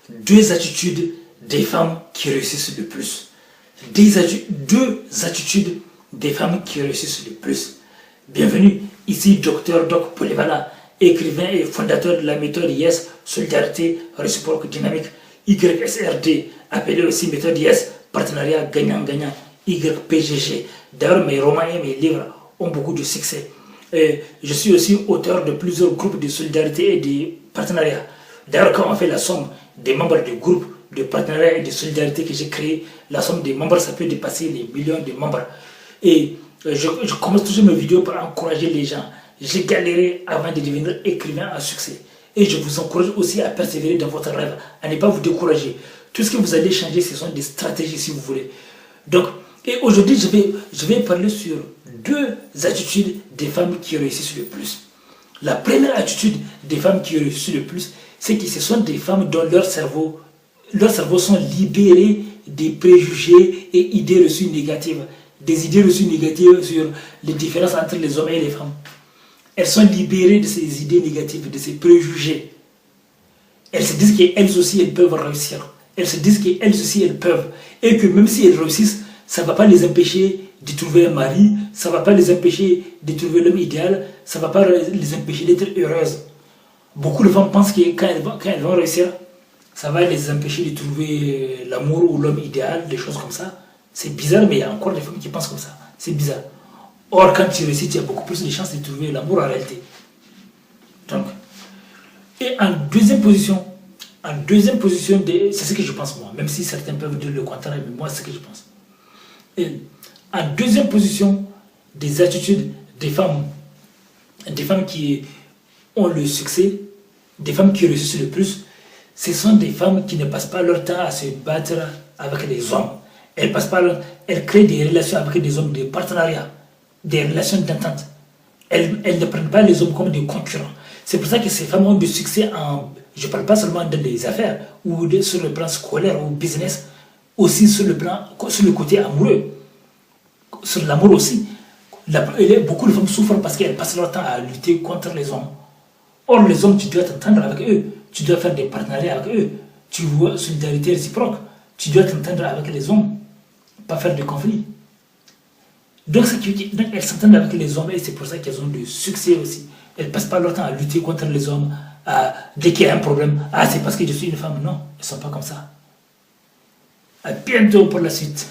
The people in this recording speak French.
deux attitudes des femmes qui réussissent le plus. Deux attitudes des femmes qui réussissent le plus. Bienvenue, ici Dr Doc Polyvalent, écrivain et fondateur de la méthode YES, Solidarité Réciproque Dynamique, YSRD, appelée aussi méthode YES, Partenariat Gagnant-Gagnant, YPGG. D'ailleurs, mes romans et mes livres ont beaucoup de succès. Et je suis aussi auteur de plusieurs groupes de solidarité et de partenariat. D'ailleurs, quand on fait la somme des membres des groupes de partenariat et de solidarité que j'ai créés, la somme des membres, ça peut dépasser les millions de membres. Et je commence toujours mes vidéos par encourager les gens. J'ai galéré avant de devenir écrivain à succès. Et je vous encourage aussi à persévérer dans votre rêve, à ne pas vous décourager. Tout ce que vous allez changer, ce sont des stratégies si vous voulez. Donc, et aujourd'hui, je vais parler sur deux attitudes des femmes qui réussissent le plus. La première attitude des femmes qui réussissent le plus, c'est que ce sont des femmes dont leurs cerveaux sont libérés des préjugés et idées reçues négatives. Des idées reçues négatives sur les différences entre les hommes et les femmes. Elles sont libérées de ces idées négatives, de ces préjugés. Elles se disent qu'elles aussi, elles peuvent réussir. Elles se disent qu'elles aussi, elles peuvent. Et que même si elles réussissent, ça ne va pas les empêcher de trouver un mari, ça ne va pas les empêcher de trouver l'homme idéal, ça ne va pas les empêcher d'être heureuses. Beaucoup de femmes pensent que quand elles vont réussir, ça va les empêcher de trouver l'amour ou l'homme idéal, des choses comme ça. C'est bizarre, mais il y a encore des femmes qui pensent comme ça. C'est bizarre. Or, quand tu réussis, tu as beaucoup plus de chances de trouver l'amour en réalité. Donc, et en deuxième position, c'est ce que je pense moi, même si certains peuvent dire le contraire, mais moi c'est ce que je pense. Et en deuxième position des attitudes des femmes qui ont le succès, des femmes qui réussissent le plus, ce sont des femmes qui ne passent pas leur temps à se battre avec les hommes. Elles créent des relations avec des hommes de partenariat, des relations d'entente. Elles ne prennent pas les hommes comme des concurrents. C'est pour ça que ces femmes ont du succès je ne parle pas seulement dans les affaires ou sur le plan scolaire ou business, aussi sur le côté amoureux, sur l'amour aussi. Beaucoup de femmes souffrent parce qu'elles passent leur temps à lutter contre les hommes. Or, les hommes, tu dois t'entendre avec eux, tu dois faire des partenariats avec eux, tu vois, solidarité réciproque, tu dois t'entendre avec les hommes, pas faire de conflits. Donc, elles s'entendent avec les hommes et c'est pour ça qu'elles ont du succès aussi. Elles ne passent pas leur temps à lutter contre les hommes, dès qu'il y a un problème. Ah, c'est parce que je suis une femme. Non, elles ne sont pas comme ça. À bientôt pour la suite.